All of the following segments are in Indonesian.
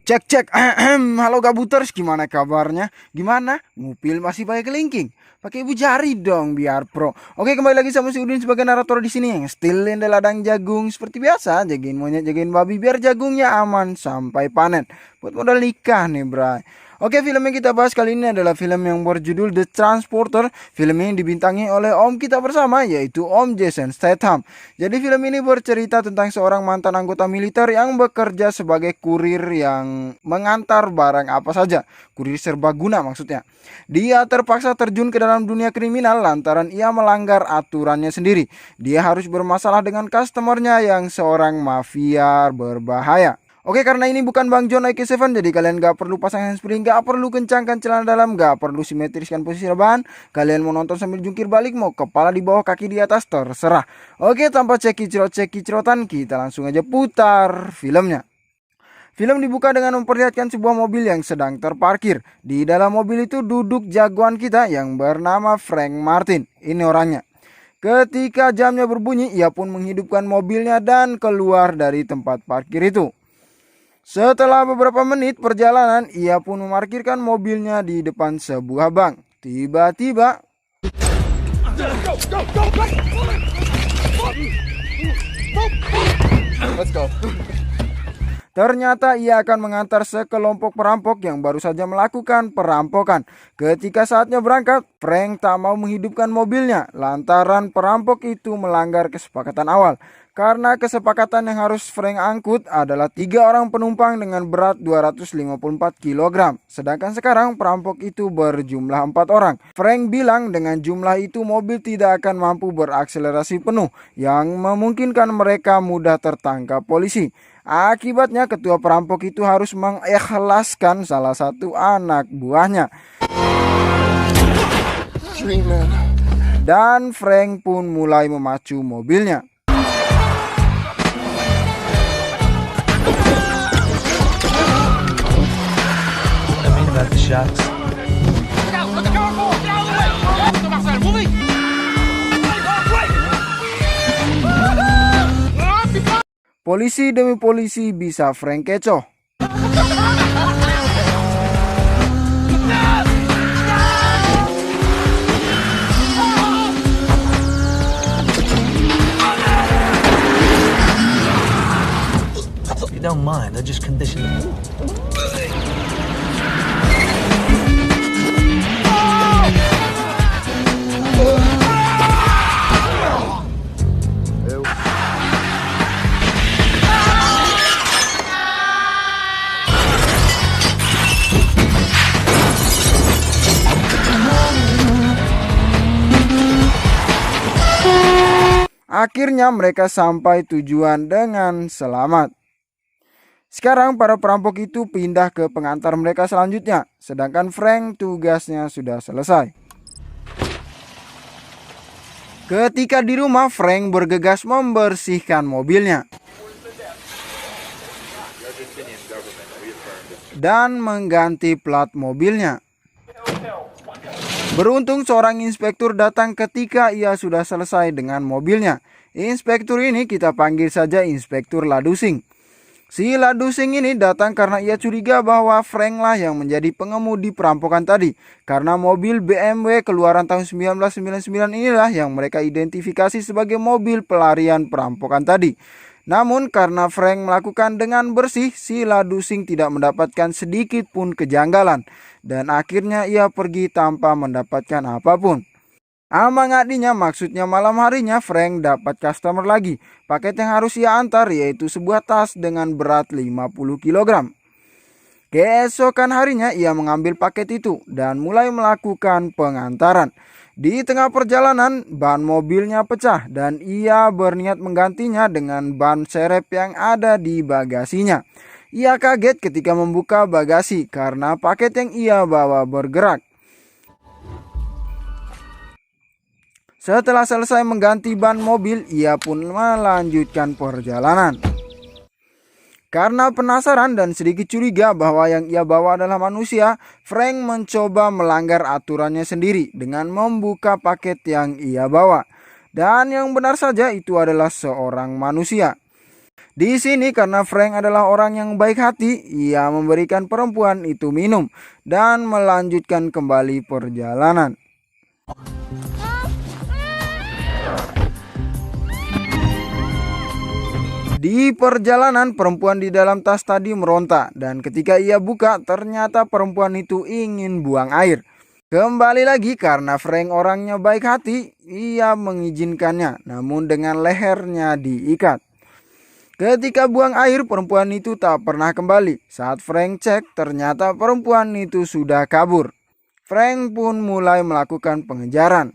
Cek cek, halo Gabuters, gimana kabarnya? Gimana? Ngupil masih pakai kelingking? Pakai ibu jari dong biar pro. Oke, kembali lagi sama si Udin sebagai narator di sini yang still in the ladang jagung seperti biasa, jagain monyet, jagain babi biar jagungnya aman sampai panen. Buat modal nikah nih, bray. Oke, film yang kita bahas kali ini adalah film yang berjudul The Transporter. Film ini dibintangi oleh om kita bersama, yaitu Om Jason Statham. Jadi film ini bercerita tentang seorang mantan anggota militer yang bekerja sebagai kurir yang mengantar barang apa saja. Kurir serbaguna maksudnya. Dia terpaksa terjun ke dalam dunia kriminal lantaran ia melanggar aturannya sendiri. Dia harus bermasalah dengan customernya yang seorang mafia berbahaya. Oke, karena ini bukan Bang John AK7, jadi kalian gak perlu pasang handsfree, gak perlu kencangkan celana dalam, gak perlu simetriskan posisi rebahan. Kalian mau nonton sambil jungkir balik, mau kepala di bawah, kaki di atas, terserah. Oke, tanpa cekicrotan, kita langsung aja putar filmnya. Film dibuka dengan memperlihatkan sebuah mobil yang sedang terparkir. Di dalam mobil itu duduk jagoan kita yang bernama Frank Martin. Ini orangnya. Ketika jamnya berbunyi, ia pun menghidupkan mobilnya dan keluar dari tempat parkir itu. Setelah beberapa menit perjalanan, ia pun memarkirkan mobilnya di depan sebuah bank. Tiba-tiba, let's go. Ternyata ia akan mengantar sekelompok perampok yang baru saja melakukan perampokan. Ketika saatnya berangkat, Frank tak mau menghidupkan mobilnya lantaran perampok itu melanggar kesepakatan awal. Karena kesepakatan yang harus Frank angkut adalah 3 orang penumpang dengan berat 254 kg. Sedangkan sekarang perampok itu berjumlah 4 orang. Frank bilang dengan jumlah itu mobil tidak akan mampu berakselerasi penuh yang memungkinkan mereka mudah tertangkap polisi. Akibatnya ketua perampok itu harus mengikhlaskan salah satu anak buahnya. Dan Frank pun mulai memacu mobilnya. Polisi demi polisi bisa Frank kecoh. You don't mind, I just condition the Akhirnya mereka sampai tujuan dengan selamat. Sekarang para perampok itu pindah ke pengantar mereka selanjutnya, sedangkan Frank tugasnya sudah selesai. Ketika di rumah, Frank bergegas membersihkan mobilnya dan mengganti plat mobilnya. Beruntung seorang inspektur datang ketika ia sudah selesai dengan mobilnya. Inspektur ini kita panggil saja Inspektur Ladusing. Si Ladusing ini datang karena ia curiga bahwa Frank lah yang menjadi pengemudi perampokan tadi. Karena mobil BMW keluaran tahun 1999 inilah yang mereka identifikasi sebagai mobil pelarian perampokan tadi. Namun karena Frank melakukan dengan bersih, si Ladusing tidak mendapatkan sedikit pun kejanggalan. Dan akhirnya ia pergi tanpa mendapatkan apapun. Amangadinya maksudnya malam harinya Frank dapat customer lagi. Paket yang harus ia antar yaitu sebuah tas dengan berat 50 kg. Keesokan harinya ia mengambil paket itu dan mulai melakukan pengantaran. Di tengah perjalanan ban mobilnya pecah dan ia berniat menggantinya dengan ban serep yang ada di bagasinya. Ia kaget ketika membuka bagasi karena paket yang ia bawa bergerak. Setelah selesai mengganti ban mobil, ia pun melanjutkan perjalanan. Karena penasaran dan sedikit curiga bahwa yang ia bawa adalah manusia, Frank mencoba melanggar aturannya sendiri dengan membuka paket yang ia bawa. Dan yang benar saja itu adalah seorang manusia. Di sini karena Frank adalah orang yang baik hati, ia memberikan perempuan itu minum dan melanjutkan kembali perjalanan. Di perjalanan, perempuan di dalam tas tadi meronta dan ketika ia buka, ternyata perempuan itu ingin buang air. Kembali lagi karena Frank orangnya baik hati, ia mengizinkannya, namun dengan lehernya diikat. Ketika buang air, perempuan itu tak pernah kembali. Saat Frank cek, ternyata perempuan itu sudah kabur. Frank pun mulai melakukan pengejaran.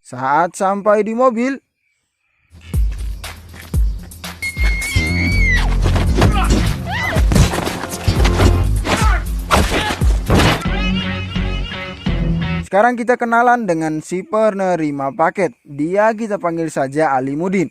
Saat sampai di mobil, sekarang kita kenalan dengan si penerima paket. Dia kita panggil saja Ali Mudin.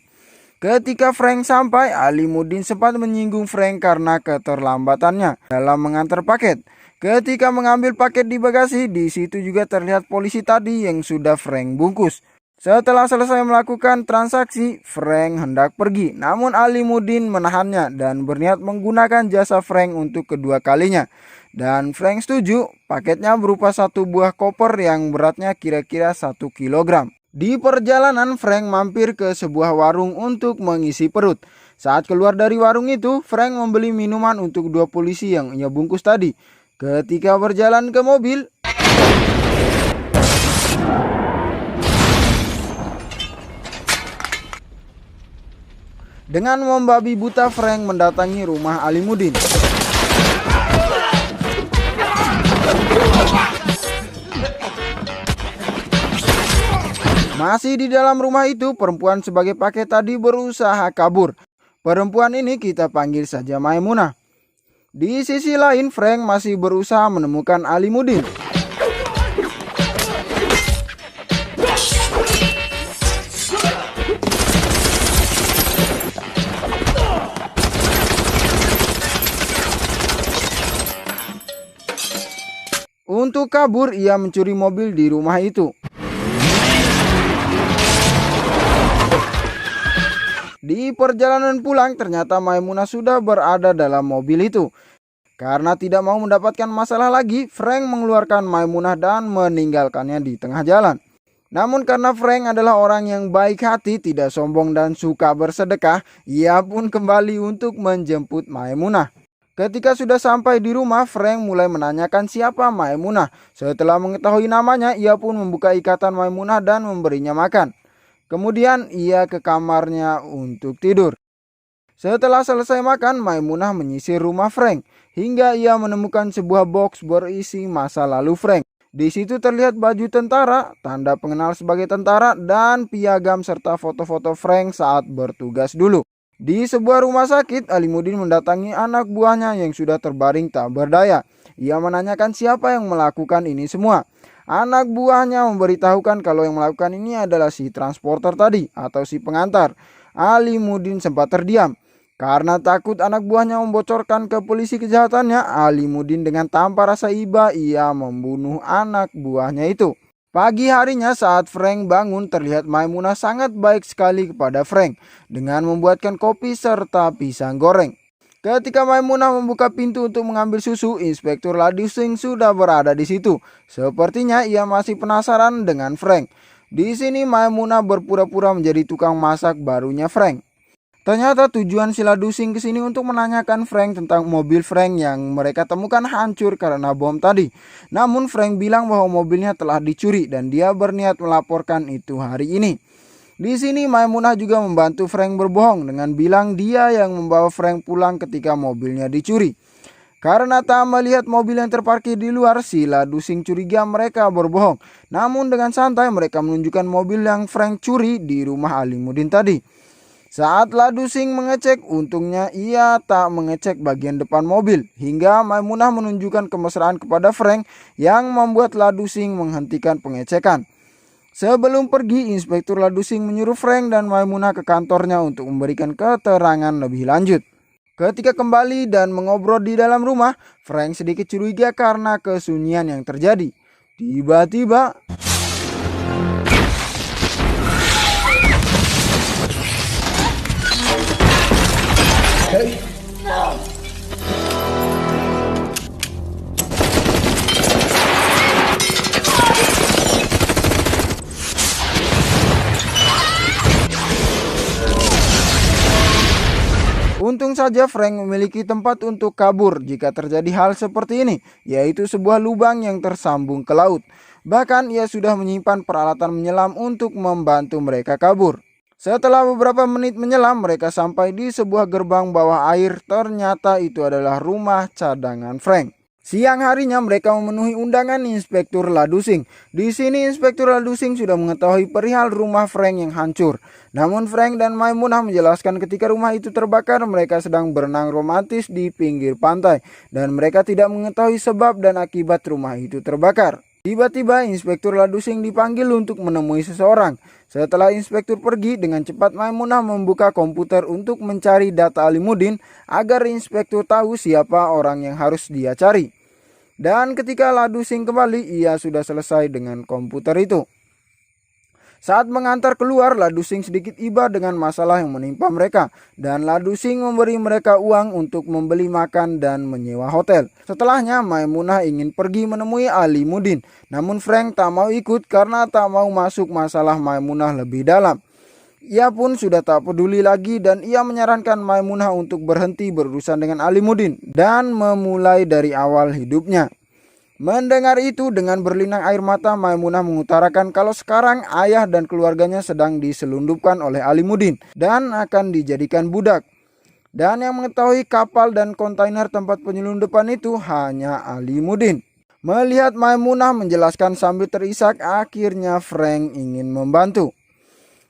Ketika Frank sampai, Ali Mudin sempat menyinggung Frank karena keterlambatannya dalam mengantar paket. Ketika mengambil paket di bagasi, di situ juga terlihat polisi tadi yang sudah Frank bungkus. Setelah selesai melakukan transaksi, Frank hendak pergi. Namun Ali Mudin menahannya dan berniat menggunakan jasa Frank untuk kedua kalinya. Dan Frank setuju, paketnya berupa satu buah koper yang beratnya kira-kira 1 kilogram. Di perjalanan, Frank mampir ke sebuah warung untuk mengisi perut. Saat keluar dari warung itu, Frank membeli minuman untuk 2 polisi yang ia bungkus tadi. Ketika berjalan ke mobil, dengan membabi buta, Frank mendatangi rumah Ali Mudin. Masih di dalam rumah itu, perempuan sebagai paket tadi berusaha kabur. Perempuan ini kita panggil saja Maimunah. Di sisi lain, Frank masih berusaha menemukan Ali Mudin. Untuk kabur, ia mencuri mobil di rumah itu. Di perjalanan pulang, ternyata Maimunah sudah berada dalam mobil itu. Karena tidak mau mendapatkan masalah lagi, Frank mengeluarkan Maimunah dan meninggalkannya di tengah jalan. Namun karena Frank adalah orang yang baik hati, tidak sombong dan suka bersedekah, ia pun kembali untuk menjemput Maimunah. Ketika sudah sampai di rumah, Frank mulai menanyakan siapa Maimunah. Setelah mengetahui namanya, ia pun membuka ikatan Maimunah dan memberinya makan. Kemudian ia ke kamarnya untuk tidur. Setelah selesai makan, Maimunah menyisir rumah Frank hingga ia menemukan sebuah box berisi masa lalu Frank. Di situ terlihat baju tentara, tanda pengenal sebagai tentara, dan piagam serta foto-foto Frank saat bertugas dulu. Di sebuah rumah sakit, Ali Mudin mendatangi anak buahnya yang sudah terbaring tak berdaya. Ia menanyakan siapa yang melakukan ini semua. Anak buahnya memberitahukan kalau yang melakukan ini adalah si transporter tadi atau si pengantar. Ali Mudin sempat terdiam. Karena takut anak buahnya membocorkan ke polisi kejahatannya, Ali Mudin dengan tanpa rasa iba ia membunuh anak buahnya itu. Pagi harinya saat Frank bangun, terlihat Maimunah sangat baik sekali kepada Frank dengan membuatkan kopi serta pisang goreng. Ketika Maimunah membuka pintu untuk mengambil susu, Inspektur Ladusing sudah berada di situ. Sepertinya ia masih penasaran dengan Frank. Di sini Maimunah berpura-pura menjadi tukang masak barunya Frank. Ternyata tujuan si Ladusing ke sini untuk menanyakan Frank tentang mobil Frank yang mereka temukan hancur karena bom tadi. Namun Frank bilang bahwa mobilnya telah dicuri dan dia berniat melaporkan itu hari ini. Di sini Maimunah juga membantu Frank berbohong dengan bilang dia yang membawa Frank pulang ketika mobilnya dicuri. Karena tak melihat mobil yang terparkir di luar, si Ladusing curiga mereka berbohong. Namun dengan santai mereka menunjukkan mobil yang Frank curi di rumah Ali Mudin tadi. Saat Ladusing mengecek, untungnya ia tak mengecek bagian depan mobil. Hingga Maimunah menunjukkan kemesraan kepada Frank yang membuat Ladusing menghentikan pengecekan. Sebelum pergi, Inspektur Ladusing menyuruh Frank dan Maimunah ke kantornya untuk memberikan keterangan lebih lanjut. Ketika kembali dan mengobrol di dalam rumah, Frank sedikit curiga karena kesunyian yang terjadi. Tiba-tiba, untung saja Frank memiliki tempat untuk kabur jika terjadi hal seperti ini, yaitu sebuah lubang yang tersambung ke laut. Bahkan ia sudah menyimpan peralatan menyelam untuk membantu mereka kabur. Setelah beberapa menit menyelam, mereka sampai di sebuah gerbang bawah air. Ternyata itu adalah rumah cadangan Frank. Siang harinya mereka memenuhi undangan Inspektur Ladusing. Di sini Inspektur Ladusing sudah mengetahui perihal rumah Frank yang hancur. Namun Frank dan Maimunah menjelaskan ketika rumah itu terbakar mereka sedang berenang romantis di pinggir pantai. Dan mereka tidak mengetahui sebab dan akibat rumah itu terbakar. Tiba-tiba Inspektur Ladusing dipanggil untuk menemui seseorang. Setelah Inspektur pergi, dengan cepat Maimunah membuka komputer untuk mencari data Alimuddin agar Inspektur tahu siapa orang yang harus dia cari. Dan ketika Ladusing kembali, ia sudah selesai dengan komputer itu. Saat mengantar keluar, Ladusing sedikit iba dengan masalah yang menimpa mereka. Dan Ladusing memberi mereka uang untuk membeli makan dan menyewa hotel. Setelahnya, Maimunah ingin pergi menemui Alimuddin. Namun Frank tak mau ikut karena tak mau masuk masalah Maimunah lebih dalam. Ia pun sudah tak peduli lagi dan ia menyarankan Maimunah untuk berhenti berurusan dengan Alimuddin dan memulai dari awal hidupnya. Mendengar itu, dengan berlinang air mata Maimunah mengutarakan kalau sekarang ayah dan keluarganya sedang diselundupkan oleh Alimuddin dan akan dijadikan budak. Dan yang mengetahui kapal dan kontainer tempat penyelundupan itu hanya Alimuddin. Melihat Maimunah menjelaskan sambil terisak, akhirnya Frank ingin membantu.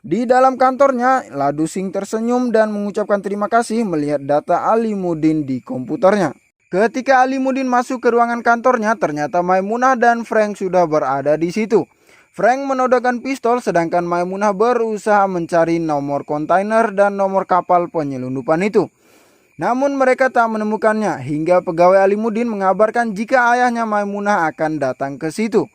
Di dalam kantornya, Ladusing tersenyum dan mengucapkan terima kasih melihat data Alimuddin di komputernya. Ketika Alimuddin masuk ke ruangan kantornya, ternyata Maimunah dan Frank sudah berada di situ. Frank menodongkan pistol sedangkan Maimunah berusaha mencari nomor kontainer dan nomor kapal penyelundupan itu. Namun mereka tak menemukannya hingga pegawai Alimuddin mengabarkan jika ayahnya Maimunah akan datang ke situ.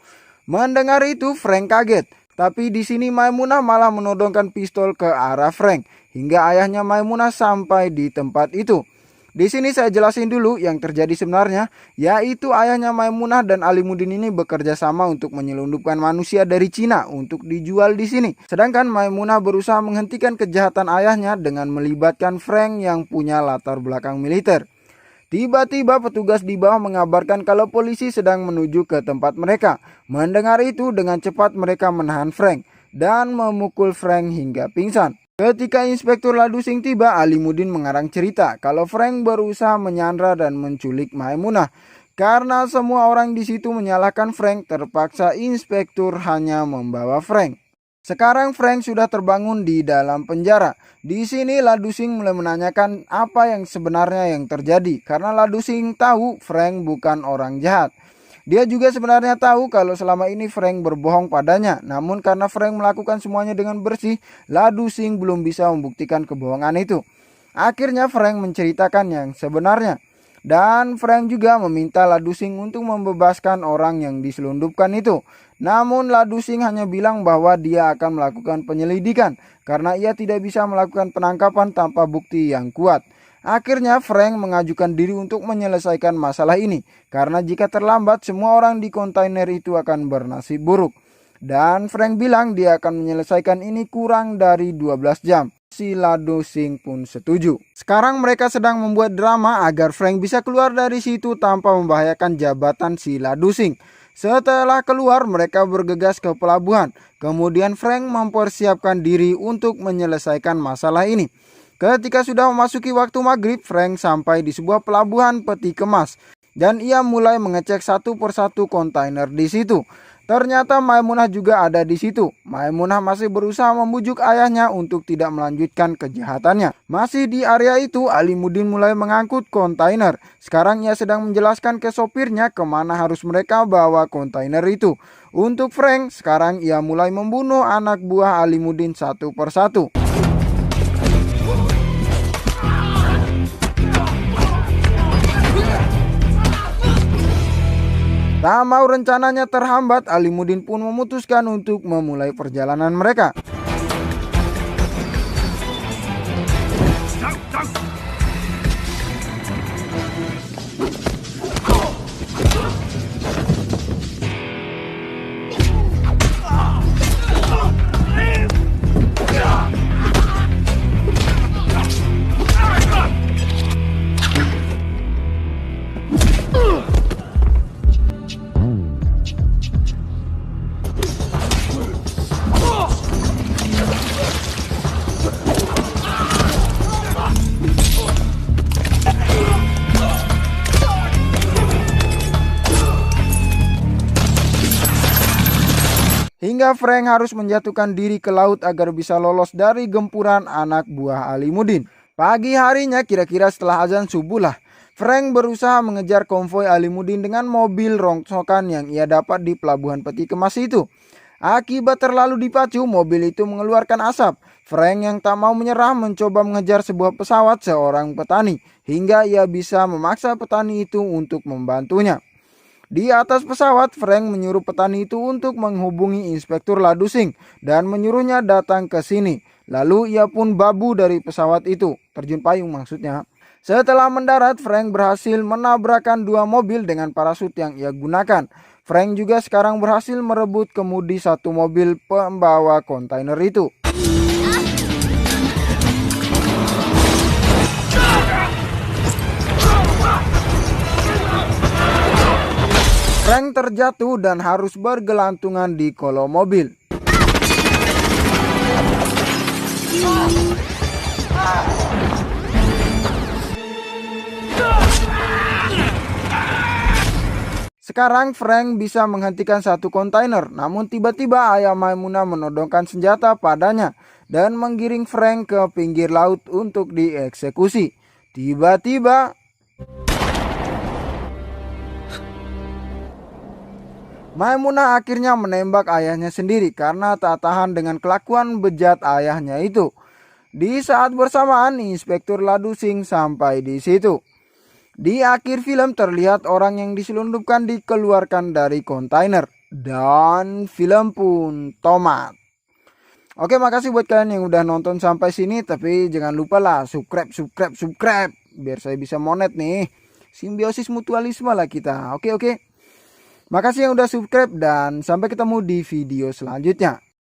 Mendengar itu Frank kaget, tapi di sini Maimunah malah menodongkan pistol ke arah Frank hingga ayahnya Maimunah sampai di tempat itu. Di sini saya jelasin dulu yang terjadi sebenarnya, yaitu ayahnya Maimunah dan Alimuddin ini bekerja sama untuk menyelundupkan manusia dari Cina untuk dijual di sini. Sedangkan Maimunah berusaha menghentikan kejahatan ayahnya dengan melibatkan Frank yang punya latar belakang militer. Tiba-tiba petugas di bawah mengabarkan kalau polisi sedang menuju ke tempat mereka. Mendengar itu, dengan cepat mereka menahan Frank dan memukul Frank hingga pingsan. Ketika Inspektur Ladusing tiba, Alimuddin mengarang cerita kalau Frank berusaha menyandra dan menculik Maimunah. Karena semua orang di situ menyalahkan Frank, terpaksa Inspektur hanya membawa Frank. Sekarang Frank sudah terbangun di dalam penjara. Di sini Ladusing mulai menanyakan apa yang sebenarnya yang terjadi karena Ladusing tahu Frank bukan orang jahat. Dia juga sebenarnya tahu kalau selama ini Frank berbohong padanya. Namun karena Frank melakukan semuanya dengan bersih, Ladusing belum bisa membuktikan kebohongan itu. Akhirnya Frank menceritakan yang sebenarnya. Dan Frank juga meminta Ladusing untuk membebaskan orang yang diselundupkan itu. Namun Ladusing hanya bilang bahwa dia akan melakukan penyelidikan karena ia tidak bisa melakukan penangkapan tanpa bukti yang kuat. Akhirnya Frank mengajukan diri untuk menyelesaikan masalah ini karena jika terlambat semua orang di kontainer itu akan bernasib buruk. Dan Frank bilang dia akan menyelesaikan ini kurang dari 12 jam. Si Ladusing pun setuju. Sekarang mereka sedang membuat drama agar Frank bisa keluar dari situ tanpa membahayakan jabatan si Ladusing. Setelah keluar mereka bergegas ke pelabuhan. Kemudian Frank mempersiapkan diri untuk menyelesaikan masalah ini. Ketika sudah memasuki waktu maghrib, Frank sampai di sebuah pelabuhan peti kemas dan ia mulai mengecek satu persatu kontainer di situ. Ternyata Maimunah juga ada di situ. Maimunah masih berusaha membujuk ayahnya untuk tidak melanjutkan kejahatannya. Masih di area itu, Alimuddin mulai mengangkut kontainer. Sekarang ia sedang menjelaskan ke sopirnya kemana harus mereka bawa kontainer itu. Untuk Frank, sekarang ia mulai membunuh anak buah Alimuddin satu persatu. Tak mau rencananya terhambat, Alimuddin pun memutuskan untuk memulai perjalanan mereka. Hingga Frank harus menjatuhkan diri ke laut agar bisa lolos dari gempuran anak buah Alimuddin. Pagi harinya kira-kira setelah azan subuh lah, Frank berusaha mengejar konvoi Alimuddin dengan mobil rongsokan yang ia dapat di pelabuhan peti kemas itu. Akibat terlalu dipacu, mobil itu mengeluarkan asap. Frank yang tak mau menyerah mencoba mengejar sebuah pesawat seorang petani, hingga ia bisa memaksa petani itu untuk membantunya. Di atas pesawat, Frank menyuruh petani itu untuk menghubungi Inspektur Ladusing dan menyuruhnya datang ke sini. Lalu ia pun babu dari pesawat itu, terjun payung maksudnya. Setelah mendarat, Frank berhasil menabrakkan dua mobil dengan parasut yang ia gunakan. Frank juga sekarang berhasil merebut kemudi satu mobil pembawa kontainer itu. Frank terjatuh dan harus bergelantungan di kolong mobil. Sekarang Frank bisa menghentikan satu kontainer, namun tiba-tiba Ayah Maimunah menodongkan senjata padanya dan menggiring Frank ke pinggir laut untuk dieksekusi. Tiba-tiba Maimunah akhirnya menembak ayahnya sendiri karena tak tahan dengan kelakuan bejat ayahnya itu. Di saat bersamaan, Inspektur Ladusing sampai di situ. Di akhir film terlihat orang yang diselundupkan dikeluarkan dari kontainer. Dan film pun tamat. Oke, makasih buat kalian yang udah nonton sampai sini. Tapi jangan lupa lah subscribe. Biar saya bisa monet nih. Simbiosis mutualisme lah kita. Oke. Makasih yang udah subscribe dan sampai ketemu di video selanjutnya.